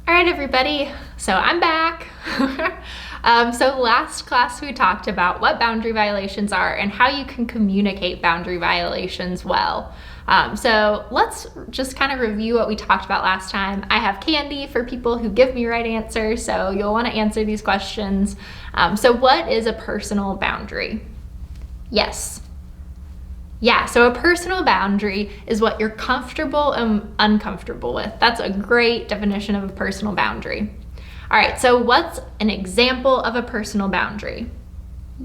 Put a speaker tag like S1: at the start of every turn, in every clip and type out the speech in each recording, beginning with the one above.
S1: All right, everybody, so I'm back. So last class we talked about what boundary violations are and how you can communicate boundary violations well. So let's just kind of review what we talked about last time. I have candy for people who give me right answers, so you'll want to answer these questions. So what is a personal boundary? Yes. Yeah, so a personal boundary is what you're comfortable and uncomfortable with. That's a great definition of a personal boundary. All right, so what's an example of a personal boundary?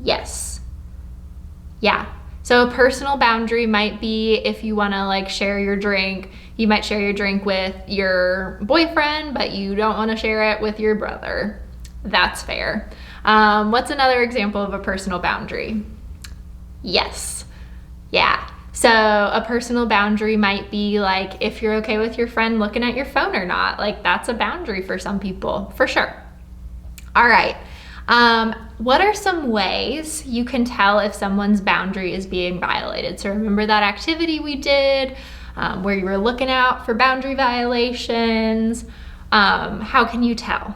S1: Yes. Yeah, so a personal boundary might be if you want to share your drink, you might share your drink with your boyfriend, but you don't want to share it with your brother. That's fair. What's another example of a personal boundary? Yes. Yeah, so a personal boundary might be if you're okay with your friend looking at your phone or not. That's a boundary for some people, for sure. All right, what are some ways you can tell if someone's boundary is being violated? So remember that activity we did where you were looking out for boundary violations. How can you tell?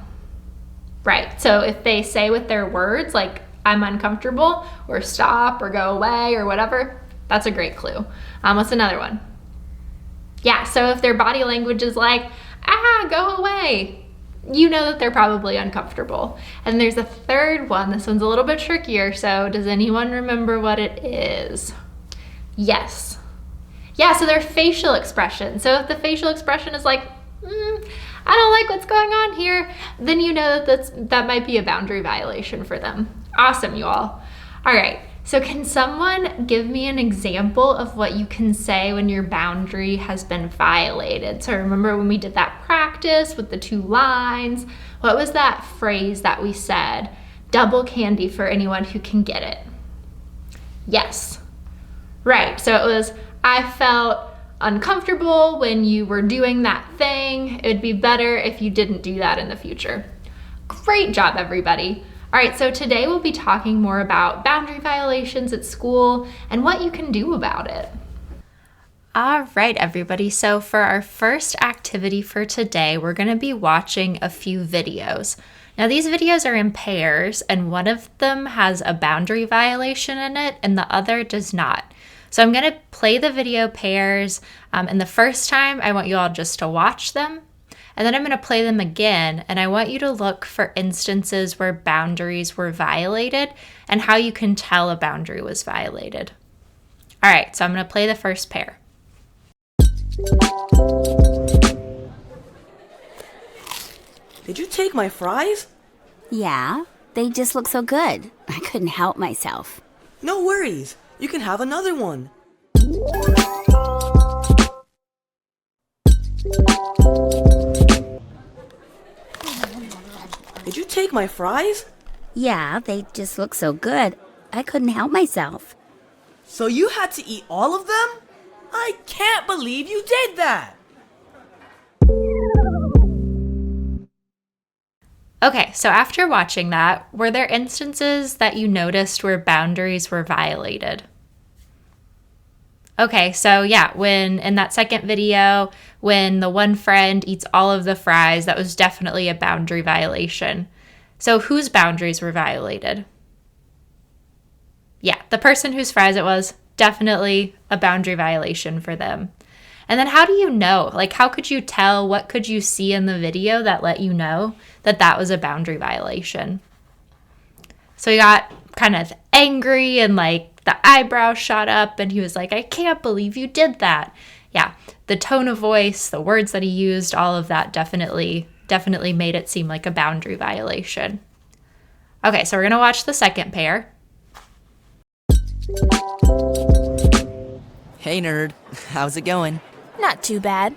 S1: Right, so if they say with their words, I'm uncomfortable, or stop, or go away, or whatever, that's a great clue. What's another one? Yeah, so if their body language is go away, you know that they're probably uncomfortable. And there's a third one. This one's a little bit trickier, so does anyone remember what it is? Yes. Yeah, so their facial expression. So if the facial expression is I don't like what's going on here, then you know that might be a boundary violation for them. Awesome, you all. All right. So can someone give me an example of what you can say when your boundary has been violated? So remember when we did that practice with the 2 lines, what was that phrase that we said? Double candy for anyone who can get it. Yes. Right, so it was, I felt uncomfortable when you were doing that thing. It would be better if you didn't do that in the future. Great job, everybody. All right, so today we'll be talking more about boundary violations at school and what you can do about it. All right, everybody. So for our first activity for today, we're going to be watching a few videos. Now, these videos are in pairs, and one of them has a boundary violation in it, and the other does not. So I'm going to play the video pairs, and the first time I want you all just to watch them. And then I'm going to play them again, and I want you to look for instances where boundaries were violated and how you can tell a boundary was violated. All right, so I'm going to play the first pair.
S2: Did you take my fries?
S3: Yeah, they just look so good. I couldn't help myself.
S2: No worries. You can have another one. Did you take my fries?
S3: Yeah, they just look so good. I couldn't help myself.
S2: So you had to eat all of them? I can't believe you did that!
S1: Okay, so after watching that, were there instances that you noticed where boundaries were violated? Okay, so yeah, when in that second video, when the one friend eats all of the fries, that was definitely a boundary violation. So whose boundaries were violated? Yeah, the person whose fries it was, definitely a boundary violation for them. And then how do you know? How could you tell? What could you see in the video that let you know that that was a boundary violation? So he got kind of angry and the eyebrows shot up and he was I can't believe you did that. Yeah, the tone of voice, the words that he used, all of that definitely made it seem like a boundary violation. Okay, so we're going to watch the second pair.
S4: Hey nerd, how's it going?
S5: Not too bad.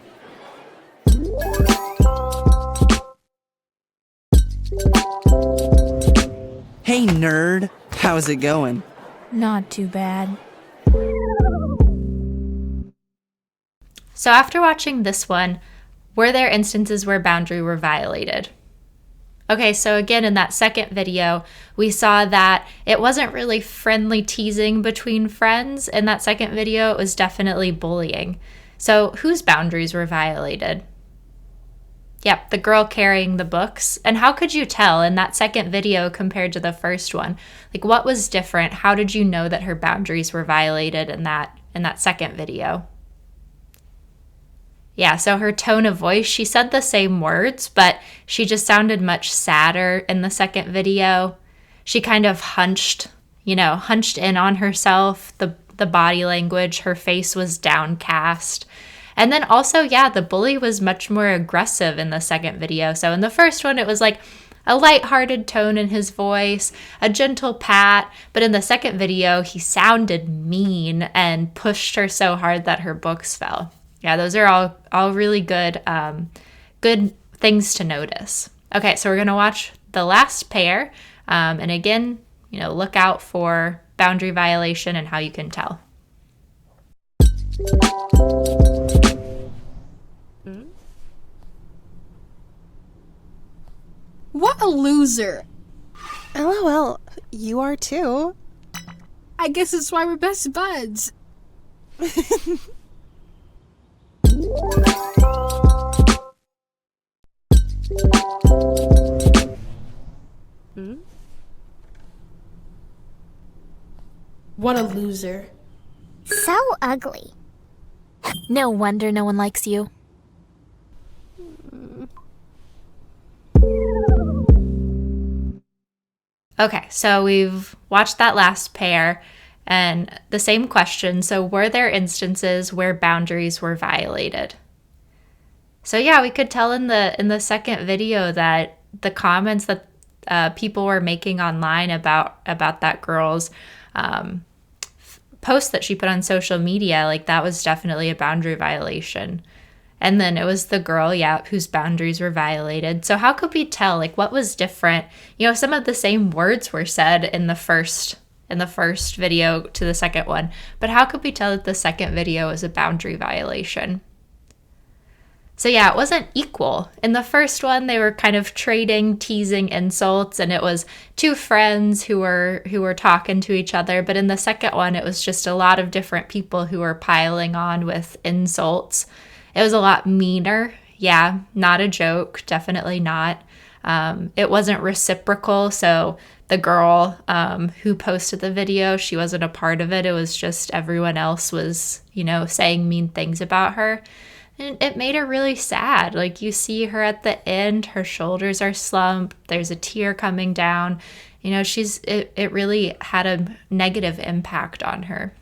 S4: Hey nerd, how's it going?
S5: Not too bad.
S1: So after watching this one, were there instances where boundaries were violated? Okay, so again, in that second video, we saw that it wasn't really friendly teasing between friends. In that second video, it was definitely bullying. So whose boundaries were violated? Yep, the girl carrying the books. And how could you tell in that second video compared to the first one? Like, what was different? How did you know that her boundaries were violated in that second video? Yeah, so her tone of voice, she said the same words, but she just sounded much sadder in the second video. She kind of hunched in on herself, the body language, her face was downcast. And then also, yeah, the bully was much more aggressive in the second video. So in the first one, it was like a lighthearted tone in his voice, a gentle pat. But in the second video, he sounded mean and pushed her so hard that her books fell. Yeah, those are all really good things to notice. Okay, so we're going to watch the last pair. And again, look out for boundary violation and how you can tell.
S6: What a loser.
S7: LOL, you are too.
S6: I guess that's why we're best buds.
S5: What a loser.
S8: So ugly.
S5: No wonder no one likes you.
S1: Okay, so we've watched that last pair and the same question. So were there instances where boundaries were violated? So yeah, we could tell in the second video that the comments that people were making online about that girl's post that she put on social media, like that was definitely a boundary violation. And then it was the girl, whose boundaries were violated. So how could we tell, like, what was different? Some of the same words were said in the first video to the second one, but how could we tell that the second video was a boundary violation? So yeah, it wasn't equal. In the first one, they were kind of trading, teasing insults, and it was two friends who were talking to each other. But in the second one, it was just a lot of different people who were piling on with insults. It was a lot meaner. Yeah, not a joke. Definitely not. It wasn't reciprocal. So the girl who posted the video, she wasn't a part of it. It was just everyone else was, saying mean things about her. And it made her really sad. Like, you see her at the end, her shoulders are slumped. There's a tear coming down. It really had a negative impact on her.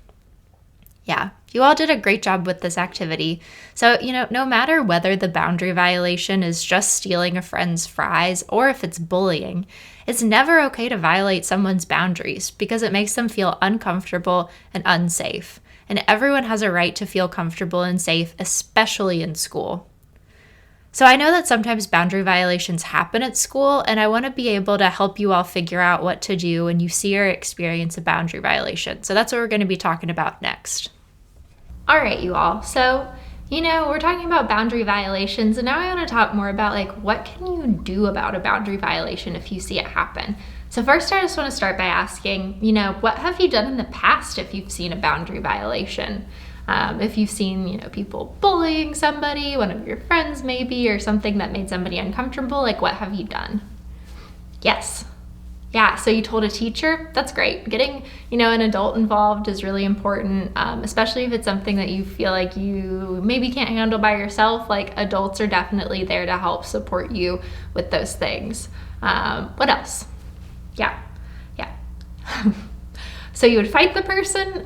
S1: Yeah, you all did a great job with this activity. So, no matter whether the boundary violation is just stealing a friend's fries or if it's bullying, it's never okay to violate someone's boundaries because it makes them feel uncomfortable and unsafe. And everyone has a right to feel comfortable and safe, especially in school. So I know that sometimes boundary violations happen at school, and I want to be able to help you all figure out what to do when you see or experience a boundary violation. So that's what we're going to be talking about next. All right, you all. So, we're talking about boundary violations, and now I want to talk more about, like, what can you do about a boundary violation if you see it happen? So first, I just want to start by asking, what have you done in the past if you've seen a boundary violation? If you've seen, people bullying somebody, one of your friends maybe, or something that made somebody uncomfortable, like, what have you done? Yes. Yeah, so you told a teacher, that's great. Getting, an adult involved is really important, especially if it's something that you feel like you maybe can't handle by yourself. Like, adults are definitely there to help support you with those things. What else? Yeah. So you would fight the person,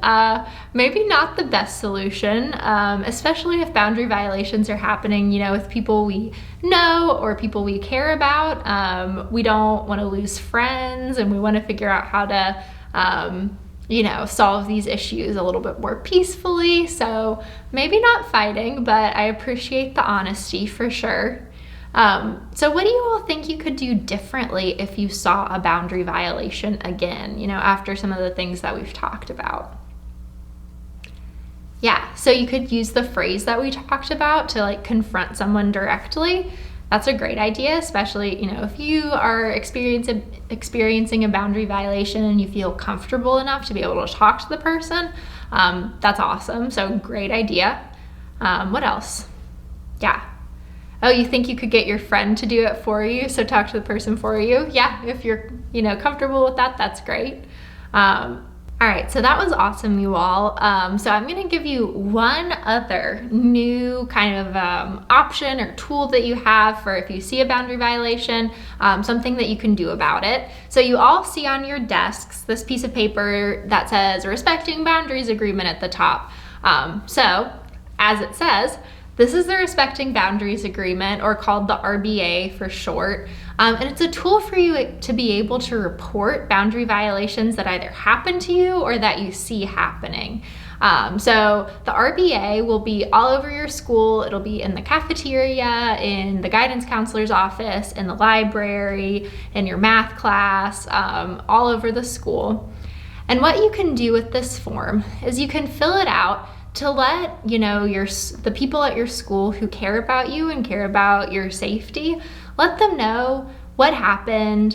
S1: maybe not the best solution, especially if boundary violations are happening, with people we know or people we care about. We don't want to lose friends, and we want to figure out how to, solve these issues a little bit more peacefully. So maybe not fighting, but I appreciate the honesty for sure. So what do you all think you could do differently if you saw a boundary violation again, after some of the things that we've talked about? Yeah, so you could use the phrase that we talked about to, like, confront someone directly. That's a great idea, especially, if you are experiencing a boundary violation and you feel comfortable enough to be able to talk to the person. That's awesome. So great idea. What else? Yeah. Oh, you think you could get your friend to do it for you? So talk to the person for you. Yeah, if you're, comfortable with that, that's great. All right, so that was awesome, you all. So I'm gonna give you one other new kind of option or tool that you have for if you see a boundary violation, something that you can do about it. So you all see on your desks this piece of paper that says Respecting Boundaries Agreement at the top. So as it says, this is the Respecting Boundaries Agreement, or called the RBA for short. And it's a tool for you to be able to report boundary violations that either happen to you or that you see happening. So the RBA will be all over your school. It'll be in the cafeteria, in the guidance counselor's office, in the library, in your math class, all over the school. And what you can do with this form is you can fill it out to let the people at your school who care about you and care about your safety, let them know what happened,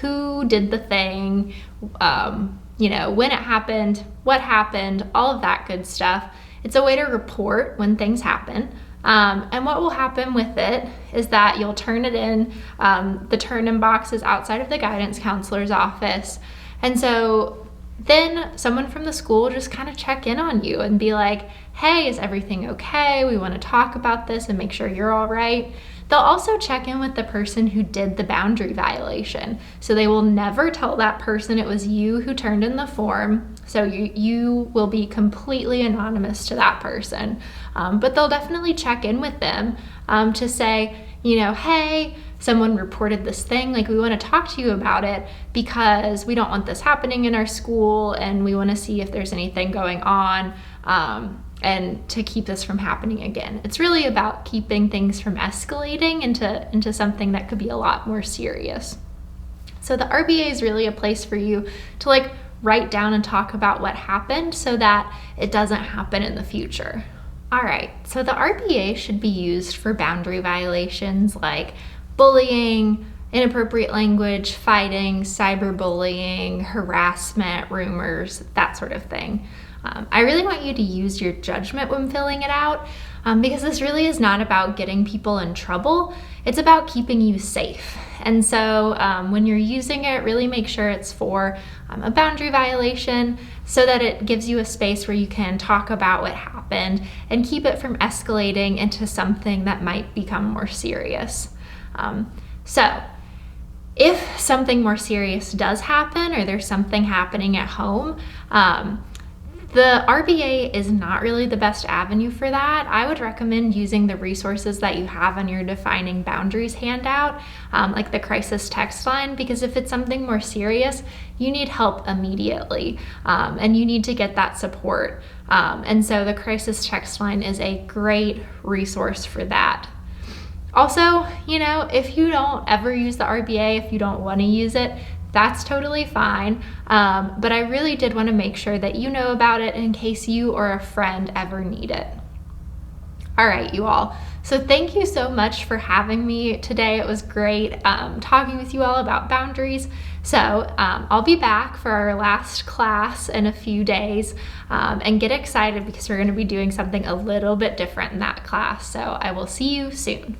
S1: who did the thing, when it happened, what happened, all of that good stuff. It's a way to report when things happen. And what will happen with it is that you'll turn it in. The turn-in box is outside of the guidance counselor's office. And so then someone from the school will just kind of check in on you and be like, hey, is everything okay? We want to talk about this and make sure you're all right. They'll also check in with the person who did the boundary violation. So they will never tell that person it was you who turned in the form. So you will be completely anonymous to that person. But they'll definitely check in with them to say, hey, someone reported this thing, we want to talk to you about it because we don't want this happening in our school, and we want to see if there's anything going on, and to keep this from happening again. It's really about keeping things from escalating into something that could be a lot more serious. So the RBA is really a place for you to write down and talk about what happened so that it doesn't happen in the future. All right, so the RBA should be used for boundary violations like bullying, inappropriate language, fighting, cyberbullying, harassment, rumors, that sort of thing. I really want you to use your judgment when filling it out, because this really is not about getting people in trouble. It's about keeping you safe. And so when you're using it, really make sure it's for a boundary violation so that it gives you a space where you can talk about what happened and keep it from escalating into something that might become more serious. So if something more serious does happen, or there's something happening at home, the RBA is not really the best avenue for that. I would recommend using the resources that you have on your Defining Boundaries handout, like the crisis text line, because if it's something more serious, you need help immediately, and you need to get that support. And so the crisis text line is a great resource for that. Also, if you don't ever use the RBA, if you don't want to use it, that's totally fine. But I really did want to make sure that you know about it in case you or a friend ever need it. All right, you all. So thank you so much for having me today. It was great talking with you all about boundaries. So I'll be back for our last class in a few days, and get excited because we're going to be doing something a little bit different in that class. So I will see you soon.